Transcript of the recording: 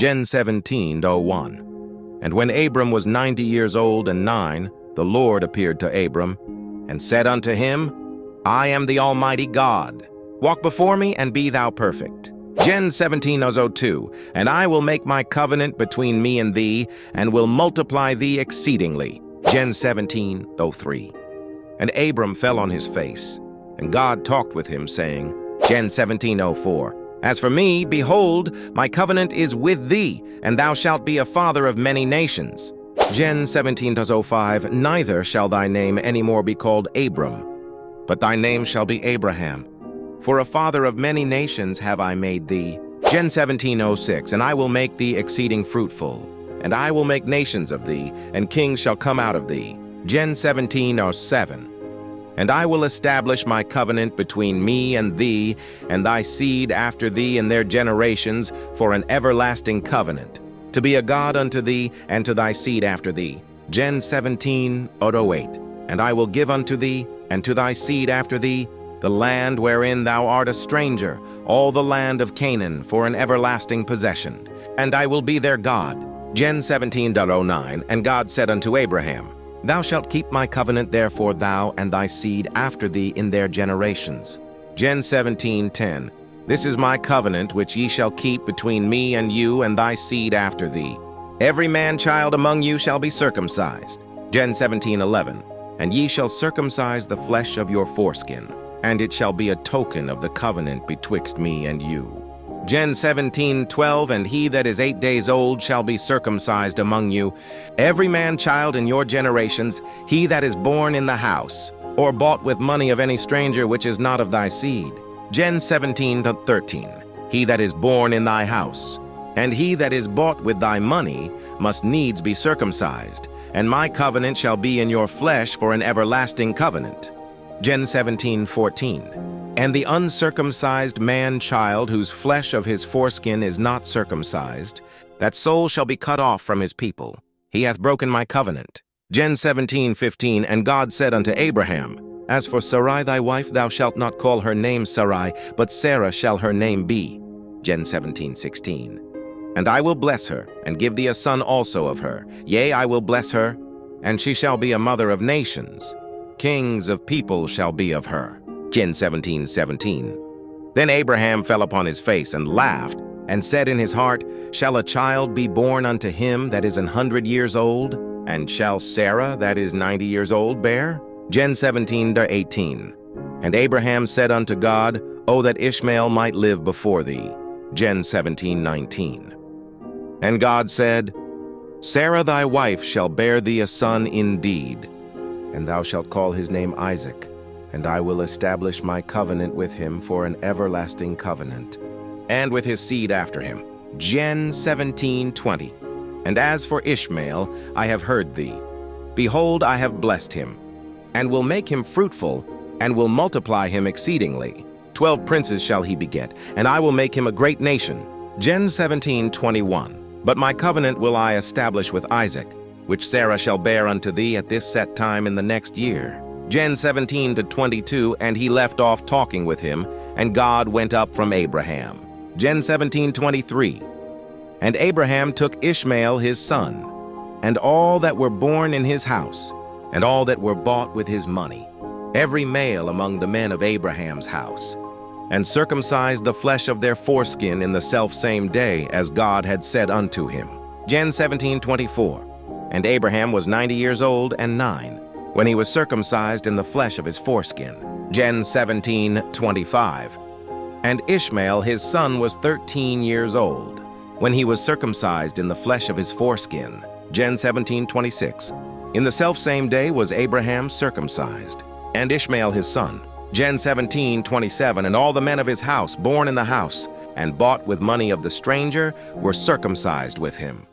Gen 17:01. And when Abram was 90 years old and 9, the Lord appeared to Abram and said unto him, I am the Almighty God. Walk before me and be thou perfect. Gen 17:02. And I will make my covenant between me and thee, and will multiply thee exceedingly. Gen 17:03. And Abram fell on his face, and God talked with him, saying, Gen 17:04. As for me, behold, my covenant is with thee, and thou shalt be a father of many nations. Gen 17:05. Neither shall thy name any more be called Abram, but thy name shall be Abraham. For a father of many nations have I made thee. Gen 17:06. And I will make thee exceeding fruitful, and I will make nations of thee, and kings shall come out of thee. Gen 17:07. And I will establish my covenant between me and thee, and thy seed after thee in their generations, for an everlasting covenant, to be a God unto thee, and to thy seed after thee. Gen 17:08. And I will give unto thee, and to thy seed after thee, the land wherein thou art a stranger, all the land of Canaan, for an everlasting possession. And I will be their God. Gen 17:09. And God said unto Abraham, Thou shalt keep my covenant, therefore thou and thy seed after thee in their generations. Gen 17:10. This is my covenant which ye shall keep between me and you and thy seed after thee. Every man-child among you shall be circumcised. Gen 17:11. And ye shall circumcise the flesh of your foreskin, and it shall be a token of the covenant betwixt me and you. Gen 17:12. And he that is 8 days old shall be circumcised among you, every man-child in your generations, he that is born in the house, or bought with money of any stranger which is not of thy seed. Gen 17:13. He that is born in thy house, and he that is bought with thy money, must needs be circumcised, and my covenant shall be in your flesh for an everlasting covenant. Gen 17:14. And the uncircumcised man-child whose flesh of his foreskin is not circumcised, that soul shall be cut off from his people. He hath broken my covenant. Gen 17:15. And God said unto Abraham, As for Sarai thy wife, thou shalt not call her name Sarai, but Sarah shall her name be. Gen 17:16. And I will bless her, and give thee a son also of her. Yea, I will bless her, and she shall be a mother of nations. Kings of people shall be of her. Gen 17:17. Then Abraham fell upon his face and laughed, and said in his heart, Shall a child be born unto him that is 100 years old? And shall Sarah that is 90 years old bear? Gen 17:18. And Abraham said unto God, O that Ishmael might live before thee. Gen 17:19. And God said, Sarah thy wife shall bear thee a son indeed, and thou shalt call his name Isaac. And I will establish my covenant with him for an everlasting covenant, and with his seed after him. Gen 17:20. And as for Ishmael, I have heard thee. Behold, I have blessed him, and will make him fruitful, and will multiply him exceedingly. 12 princes shall he beget, and I will make him a great nation. Gen 17:21. But my covenant will I establish with Isaac, which Sarah shall bear unto thee at this set time in the next year. Gen 17:22. And he left off talking with him, and God went up from Abraham. Gen 17:23. And Abraham took Ishmael his son, and all that were born in his house, and all that were bought with his money, every male among the men of Abraham's house, and circumcised the flesh of their foreskin in the selfsame day, as God had said unto him. Gen 17:24. And Abraham was 90 years old and 9, when he was circumcised in the flesh of his foreskin. Gen 17:25. And Ishmael his son was 13 years old, when he was circumcised in the flesh of his foreskin. Gen 17:26. In the selfsame day was Abraham circumcised, and Ishmael his son. Gen 17:27. And all the men of his house, born in the house, and bought with money of the stranger, were circumcised with him.